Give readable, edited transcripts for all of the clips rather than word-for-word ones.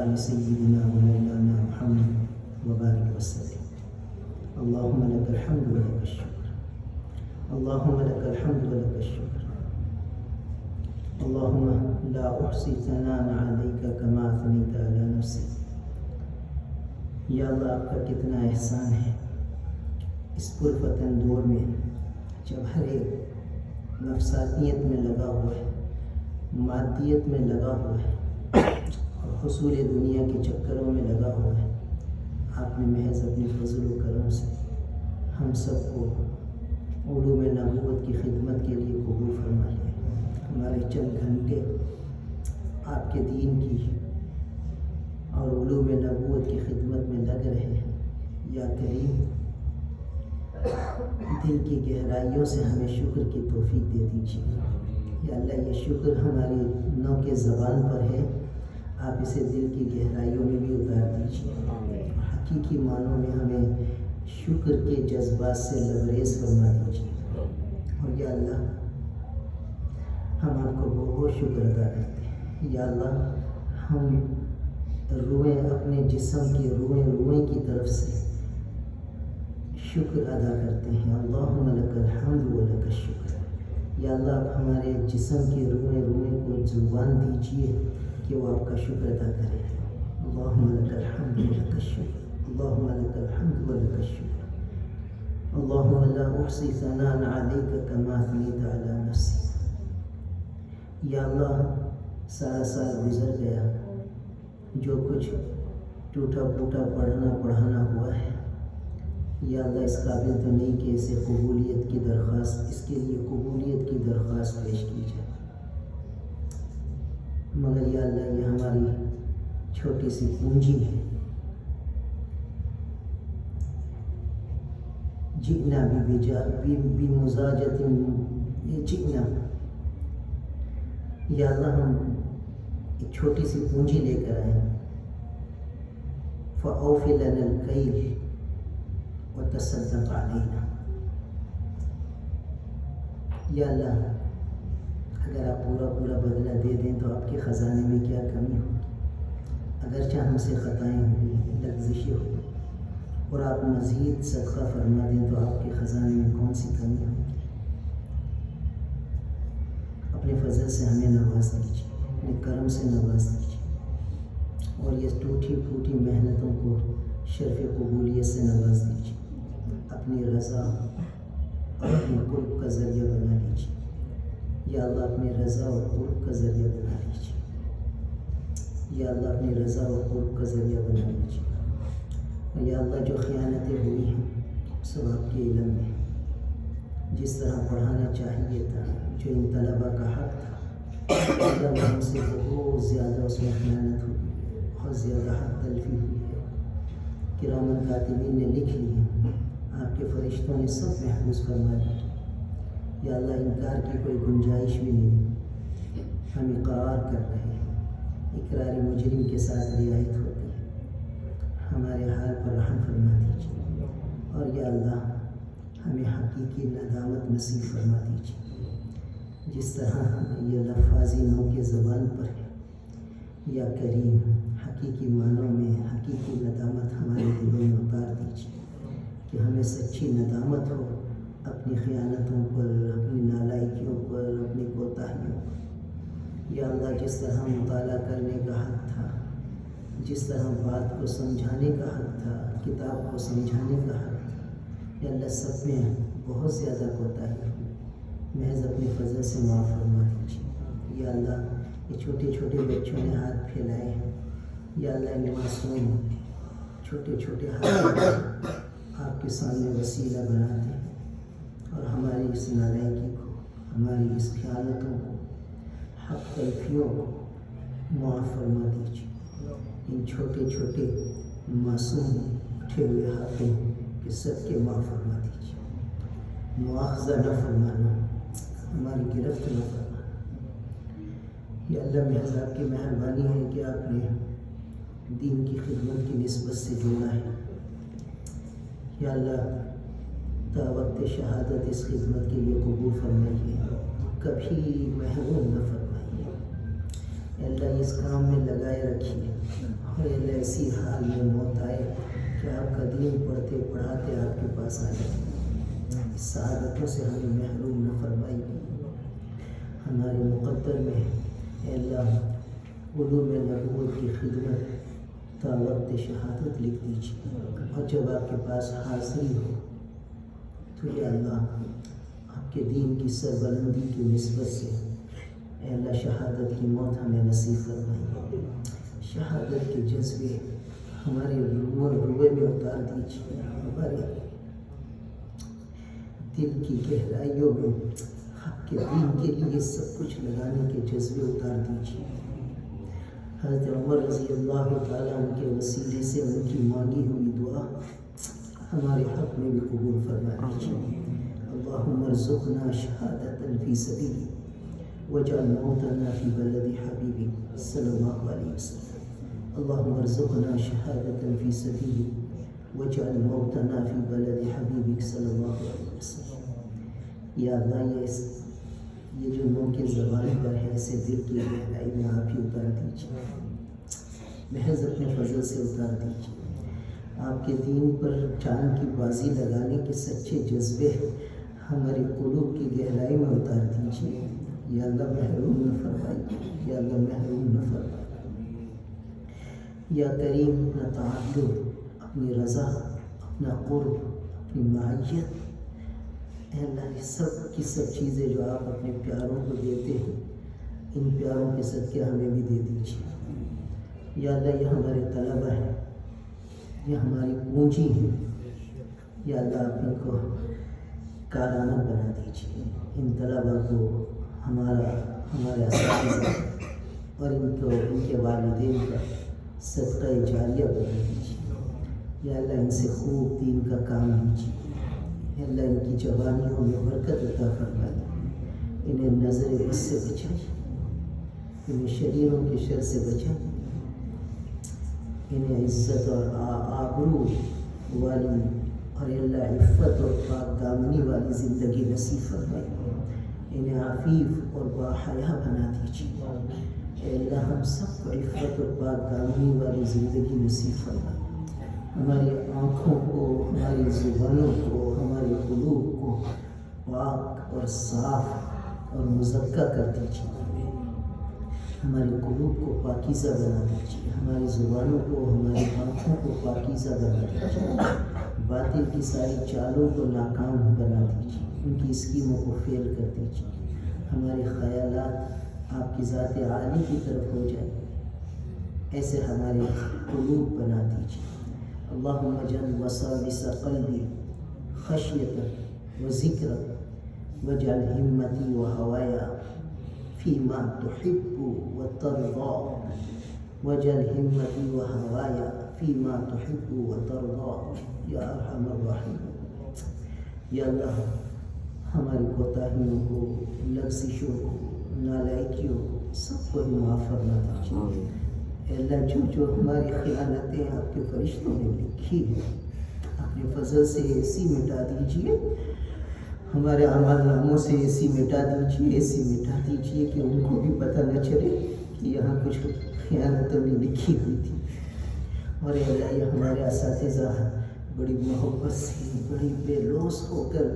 سيدنا ومولانا محمد وبارك وسلم. اللهم لك الحمد ولك الشكر، اللهم لك الحمد ولك الشكر، اللهم لا أحصي ثناء عليك كما أثنيت على نفسي. یا اللہ آپ کا کتنا احسان ہے اس پرفتن دور میں جب ہر ایک نفسانیت میں لگا ہوا ہے، مادیت میں لگا ہوا ہے اور حصول دنیا کے چکروں میں لگا ہوا ہے، آپ نے محض اپنے فضل و کرم سے ہم سب کو علوم نبوت کی خدمت کے لیے قبول فرما لیا. ہمارے چند گھنٹے آپ کے دین کی اور علوم نبوت کی خدمت میں لگ رہے ہیں. یا کریم دل کی گہرائیوں سے ہمیں شکر کی توفیق دے دیجیے. یا اللہ یہ شکر ہماری نو کے زبان پر ہے، آپ اسے دل کی گہرائیوں میں بھی اتار دیجیے. حقیقی معنوں میں ہمیں شکر کے جذبات سے لبریز فرما دیجیے. اور یا اللہ ہم آپ کو بہت شکر ادا کرتے ہیں. یا اللہ ہم روئیں اپنے جسم کی روئیں کی طرف سے شکر ادا کرتے ہیں. اللہم لک الحمد ولک الشکر. یا اللہ آپ ہمارے جسم کی روئیں کو زبان دیجیے کہ وہ آپ کا شکر ادا کرے. اللہم لک الحمد ولک الشکر، اللہم لک الحمد ولک الشکر، اللہم لا احصی ثناء علیک کما اثنیت علی نفسی. یا اللہ سارا سال گزر گیا، جو کچھ ٹوٹا پھوٹا پڑھانا ہوا ہے، یا اللہ اس قابل تو نہیں کہ اسے قبولیت کی درخواست، اس کے لیے قبولیت کی درخواست پیش کی جائے، مگر یا اللہ یہ ہماری چھوٹی سی پونجی ہے. جئنا بمزاجت جئنا. یا اللہ ہم ایک چھوٹی سی پونجی لے کر آئے. فَأَوْفِ لَنَا الْكَيْلَ وَتَصَدَّقْ عَلَيْنَا. یا اللہ اگر آپ پورا بدلہ دے دیں تو آپ کے خزانے میں کیا کمی ہوگی. اگرچہ ہم سے خطائیں ہوئی، لغزشیں ہوئی، اور آپ مزید صدقہ فرما دیں تو آپ کے خزانے میں کون سی کمی ہوگی. اپنے فضل سے ہمیں نواز دیجیے، اپنے کرم سے نواز دیجیے، اور یہ ٹوٹی پھوٹی محنتوں کو شرف قبولیت سے نواز دیجیے. اپنی رضا اور اپنے قرب کا ذریعہ بنا لیجیے. یا اللہ اپنی رضا اور قرب کا ذریعہ بنا لیجیے. یا اللہ اپنی رضا اور قرب کا ذریعہ بنا لیجیے. یا اللہ جو خیانتیں ہوئی ہیں سب آپ کے علم میں. جس طرح پڑھانا چاہیے تھا، جو ان طلبہ کا حق تھا، ہم سے بہت زیادہ اس میں خیانت ہوئی، بہت زیادہ حق تلفی ہوئی ہے. کرامن کاتبین نے لکھ لی ہے، آپ کے فرشتوں نے سب محفوظ فرما لی. یا اللہ انکار کی کوئی گنجائش بھی نہیں. ہم اقرار کر رہے ہیں، اقرار مجرم کے ساتھ رعایت ہوتی ہے. ہمارے حال پر رحم فرما دیجیے. اور یا اللہ ہمیں حقیقی ندامت نصیب فرما دیجیے. جس طرح یہ لفاظی نو کے زبان پر ہے، یا کریم حقیقی معنوں میں حقیقی ندامت ہمارے دلوں میں اتار دیجیے کہ ہمیں سچی ندامت ہو اپنی خیانتوں پر، اپنی نالائکیوں پر، اپنی کوتاہیوں پر. یا اللہ جس طرح مطالعہ کرنے کا حق تھا، جس طرح بات کو سمجھانے کا حق تھا، کتاب کو سمجھانے کا حق تھا، یا اللہ سب میں بہت زیادہ کوتاہی ہوئی. محض اپنے فضل سے معاف فرما دیجیے. یا اللہ یہ چھوٹے چھوٹے بچوں نے ہاتھ پھیلائے ہیں، یا اللہ ان معصوم چھوٹے چھوٹے ہاتھ آپ کے سامنے وسیلہ بناتے ہیں، اور ہماری اس نالائکی کو، ہماری اس خیانتوں کو، حق تلفیوں کو معاف فرما دیجیے. ان چھوٹے چھوٹے معصوم اٹھے ہوئے ہاتھوں کے سب کے معاف فرما دیجیے. مواخذہ نہ فرمانا، ہماری گرفت نہ کرنا. یا اللہ محض آپ کی مہربانی ہے کہ آپ نے دین کی خدمت کی نسبت سے جوڑا ہے. یا اللہ تا وقت شہادت اس خدمت کے لیے قبول فرمائیے، کبھی محروم نہ فرمائیے. یا اللہ اس کام میں لگائے رکھیے، ایسی حال میں موت آئے کہ آپ کا دین پڑھتے پڑھاتے آپ کے پاس آ جائیں۔ اس سعادتوں سے ہمیں محروم نہ فرمائی۔ ہمارے مقدر میں اے اللہ علوم نبوت کی خدمت تا وقت شہادت لکھ دیجیے، اور جب آپ کے پاس حاضری ہو تو یا اللہ آپ کے دین کی سربلندی کی نسبت سے اے اللہ شہادت کی موت ہمیں نصیب فرمائے۔ شہادت کے جذبے ہمارے روئے میں اتار دیجیے، ہمارے دل کی گہرائیوں میں آپ کے دین کے لیے سب کچھ لگانے کے جذبے اتار دیجیے۔ حضرت عمر رضی اللہ تعالیٰ عنہ کے وسیلے سے ان کی مانگی ہوئی دعا ہمارے حق میں بھی قبول فرما دیجیے۔ اللہم ارزقنا شہادۃ فی سبیلک واجعل موتنا فی بلد حبیبک صلی اللہ علیہ وسلم۔ اللہم ارزقنا شہادۃ فی سبیلک واجعل موتنا فی بلد حبیبک صلی اللہ علیہ وسلم۔ یا اللہ یہ جو منہ کے زبان پر ہے اسے دل کی گہرائی میں آپ ہی اتار دیجیے، محض اپنے فضل سے اتار دیجیے۔ آپ کے دین پر جان کی بازی لگانے کے سچے جذبے ہمارے قلوب کی گہرائی میں اتار دیجیے۔ یا اللہ محروم نہ فرمائیے، یا اللہ محروم نہ فرمائیے۔ یا کریم اپنا تعلق، اپنی رضا، اپنا قرب، اپنی معیت، اے اللہ یہ سب کی سب چیزیں جو آپ اپنے پیاروں کو دیتے ہیں ان پیاروں کے صدقے ہمیں بھی دے دیجیے۔ یا اللہ یہ ہمارے طلبہ ہیں، یہ ہماری پونجی ہے، یا اللہ آپ ان کو کارآمد بنا دیجیے۔ ان طلبہ کو ہمارے اساتذہ اور ان کے والدین کا صدقہ جاریہ بنا دیجیے۔ یا اللہ ان سے خوب دین کا کام لیجیے۔ اللہ ان کی جوانیوں میں برکت عطا فرمائے، انہیں نظر بد سے بچائے، انہیں شریروں کے شر سے بچائے، انہیں عزت اور آبرو والی اور اللہ عفت اور پاک دامنی والی زندگی نصیب فرمائے، انہیں عفیف اور باحیا بنا دیجیے۔ اے اللہ ہم سب کو عفت اور پاک دامنی والی زندگی نصیب فرمائے، ہماری آنکھوں کو، ہماری زبانوں کو، ہمارے قلوب کو پاک اور صاف اور مزکہ کر دیجیے، ہمارے قلوب کو پاکیزہ بنا دیجیے، ہماری زبانوں کو، ہماری آنکھوں کو پاکیزہ بنا دیجیے، باطل کی ساری چالوں کو ناکام بنا دیجیے، ان کی اسکیموں کو فیل کر دیجیے، ہمارے خیالات آپ کی ذات عالی کی طرف ہو جائیں، ایسے ہمارے قلوب بنا دیجیے۔ اللہم اجعل وساوس قلبی خشیتک و ذکرک واجعل ہمتی و ہوایا فیما تحب و ترضا، واجعل ہمتی و ہوایا فیما تحب و ترضا یا ارحم الراحمین۔ یا اللہ ہماری کوتاہیوں کو، لغزشوں کو، نالائکیوں کو سب کو معاف فرما دیجیے۔ اے اللہ جو ہماری خیانتیں آپ کے فرشتوں نے لکھی ہیں اپنے فضل سے ایسی مٹا دیجیے، ہمارے اعمال ناموں سے ایسی مٹا دیجیے، ایسی مٹا دیجیے کہ ان کو بھی پتہ نہ چلے کہ یہاں کچھ خیانتوں نے لکھی ہوئی تھی۔ اور اے اللہ یہ ہمارے اساتذہ بڑی محبت سے، بڑی بے لوث ہو کر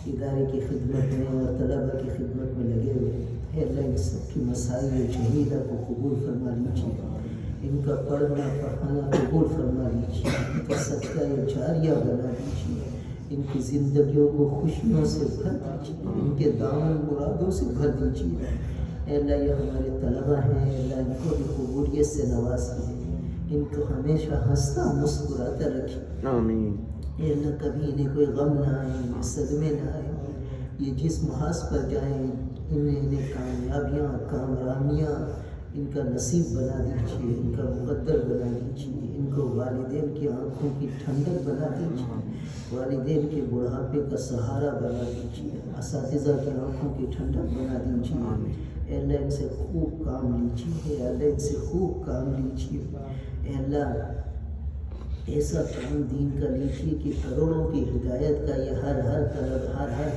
ادارے کی خدمت میں اور طلبہ کی خدمت میں لگے ہوئے ہیں۔ اے اللہ ان سب کی مسائل جمیلہ کو قبول فرما لیجیے، ان کا پڑھنا پڑھانا قبول فرما لیجیے، ان کا صدقہ جاریہ بنا دیجیے، ان کی زندگیوں کو خوشیوں سے بھر دیجیے، ان کے دامن مرادوں سے بھر دیجیے۔ اے اللہ یہ ہمارے طلبہ ہیں، اے اللہ ان کو بھی قبولیت سے نوازیے، ان کو ہمیشہ ہنستا مسکراتا رکھیے۔ آمین۔ اے اللہ کبھی انہیں کوئی غم نہ آئے، انہیں صدمے نہ آئے، یہ جس محاذ پر جائیں انہیں کامیابیاں، کامرانیاں ان کا نصیب بنا دیجیے، ان کا مقدر بنا دیجیے، ان کو والدین کی آنکھوں کی ٹھنڈک بنا دیجیے، والدین کے بڑھاپے کا سہارا بنا دیجیے، اساتذہ کی آنکھوں کی ٹھنڈک بنا دیجیے۔ اے اللہ ان سے خوب کام لیجیے، اے اللہ ان سے خوب کام لیجیے، اے اللہ ایسا کام دین کا لیجیے کہ کروڑوں کی ہدایت کا یہ ہر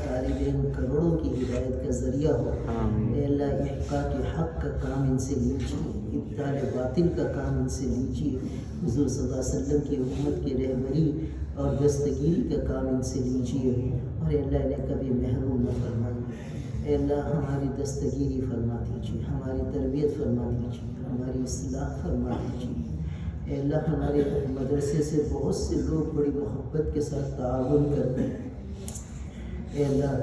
طالب علم کروڑوں کی ہدایت کا ذریعہ ہو۔ اے اللہ احقاق کے حق کا کام ان سے لیجیے، ابطال باطل کا کام ان سے لیجیے، حضور صلی اللہ علیہ وسلم کی حکومت کی رہبری اور دستگیری کا کام ان سے لیجیے، اور اے اللہ انہیں کبھی محروم نہ فرمائیے۔ اے اللہ ہماری دستگیری فرما دیجیے، ہماری تربیت فرما دیجیے، ہماری اصلاح فرما دیجیے۔ اے اللہ ہمارے مدرسے سے بہت سے لوگ بڑی محبت کے ساتھ تعاون کرتے ہیں، اے اللہ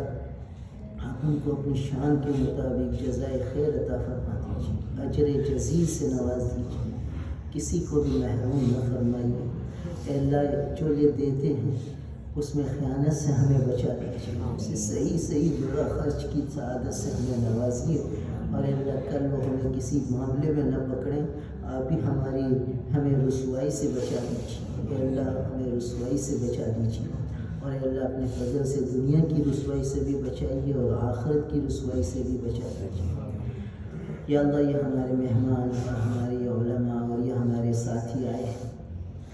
آپ ان کو اپنی شان کے مطابق جزائے خیر عطا فرما دیجیے، اجر جزیل سے نواز دیجیے، کسی کو بھی محروم نہ فرمائیے۔ اے اللہ جو یہ دیتے ہیں اس میں خیانت سے ہمیں بچا دیجیے، اسے صحیح جگہ خرچ کی سعادت سے ہمیں نوازیے، اور اے اللہ کل وہ ہمیں کسی معاملے میں نہ پکڑیں، آپ ہی ہمیں رسوائی سے بچا دیجیے۔ اے اللہ ہمیں رسوائی سے بچا دیجیے، اور اے اللہ اپنے فضل سے دنیا کی رسوائی سے بھی بچائیے اور آخرت کی رسوائی سے بھی بچا دیجیے۔ یا اللہ یہ ہمارے مہمان اور ہمارے علماء اور یہ ہمارے ساتھی آئے ہیں،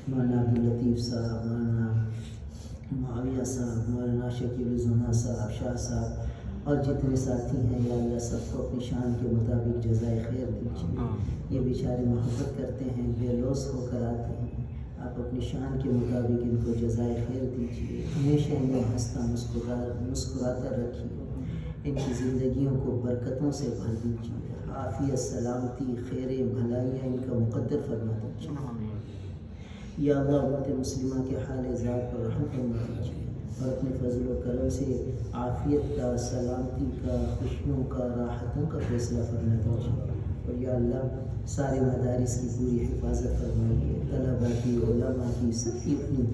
مولانا عبداللطیف صاحب، مولانا معاویہ صاحب، مولانا شکیل الزما صاحب، شاہ صاحب اور جتنے ساتھی ہیں، یا اللہ سب کو اپنی شان کے مطابق جزائے خیر دیجیے۔ یہ بیچارے محبت کرتے ہیں، بے لوث ہو کر آتے ہیں، آپ اپنی شان کے مطابق ان کو جزائے خیر دیجیے، ہمیشہ انہیں ہنستا مسکراتا رکھیے، ان کی زندگیوں کو برکتوں سے بھر دیجیے، عافیت، سلامتی، خیر، بھلائیاں ان کا مقدر فرما دیجیے۔ یا اللہ امت مسلمہ کے حال ذات پر رحم فرما دیجیے، اور اپنے فضل و کرم سے عافیت کا، سلامتی کا، خوشیوں کا، راحتوں کا فیصلہ فرما دیجیے۔ اور یا اللہ سارے مدارس کی پوری حفاظت فرمائیے، طلباء کی، علماء کی، سب کی اپنی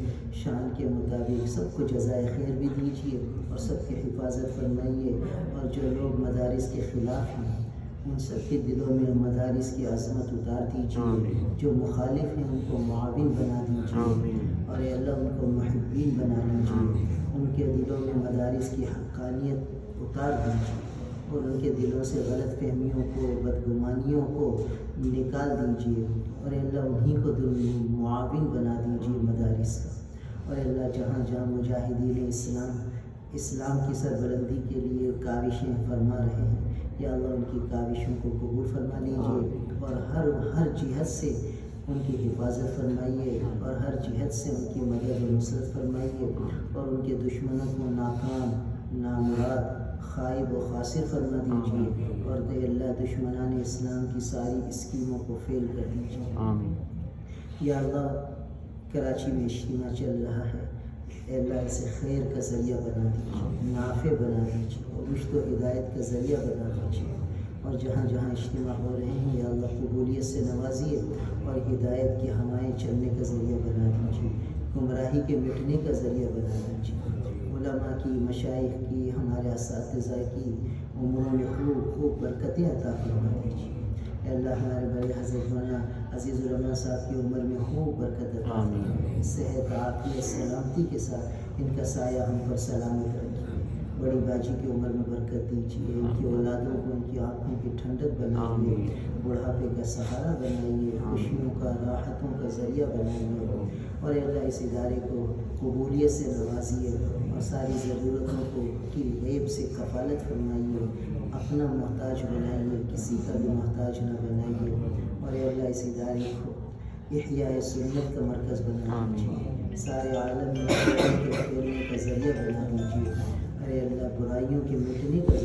شان کے مطابق سب کو جزائے خیر بھی دیجیے اور سب کی حفاظت فرمائیے، اور جو لوگ مدارس کے خلاف ہیں ان سب کے دلوں میں مدارس کی عظمت اتار دیجیے، جو مخالف ہیں ان کو معاون بنا دیجیے، اور اے اللہ ان کو محبین بنا لیجیے، ان کے دلوں میں مدارس کی حقانیت اتار دیجیے، اور ان کے دلوں سے غلط فہمیوں کو، بدگمانیوں کو نکال دیجیے، اور اے اللہ انہیں کو معاون بنا دیجیے مدارس کا۔ اور اے اللہ جہاں جہاں مجاہدین اسلام کی سربلندی کے لیے کاوشیں فرما رہے ہیں، یا اللہ ان کی کاوشوں کو قبول فرما لیجیے، اور ہر جہت سے ان کی حفاظت فرمائیے، اور ہر جہت سے ان کی مدد و نصرت فرمائیے، اور ان کے دشمنوں کو ناکام، نامراد، خائب و خاسر فرما دیجیے، اور اے اللہ دشمنان اسلام کی ساری اسکیموں کو فیل کر دیجیے۔ یا اللہ کراچی میں اجتماع چل رہا ہے، اے اللہ اسے خیر کا ذریعہ بنا دیجیے، نافع بنا دیجیے، اور رشد و ہدایت کا ذریعہ بنا دیجیے، اور جہاں جہاں اجتماع ہو رہے ہیں یا اللہ قبولیت سے نوازیے، اور ہدایت کی ہوائیں چلنے کا ذریعہ بنا دیجیے، گمراہی کے مٹنے کا ذریعہ بنا دیجیے، علماء کی، مشائخ کی، ہمارے اساتذہ کی عمروں میں خوب برکتیں عطا فرما دیجیے۔ اے اللہ ہمارے بڑے حضرت مولانا عزیز الرحمن صاحب کی عمر میں خوب برکت عطا فرمائیے، صحت، عافیت، سلامتی کے ساتھ ان کا سایہ ہم پر سلامت رکھیے، بڑی باجی کی عمر میں برکت دیجیے، ان کی اولادوں کو ان کی آنکھوں کی ٹھنڈک بنائیے، بڑھاپے کا سہارا بنائیے، خوشیوں کا، راحتوں کا ذریعہ بنائیے، اور اے اللہ اس ادارے کو قبولیت سے نوازیے، اور ساری ضرورتوں کو کی غیب سے کفالت فرمائیے، اپنا محتاج بنائیے، کسی کا بھی محتاج نہ بنائیے، اور اے اللہ اس ادارے کو احیاء سنت کا مرکز بنا دیجیے، سارے عالم میں کے پھیلنے کا ذریعہ بنا دیجیے، اے اللہ برائیوں کے مٹنے کا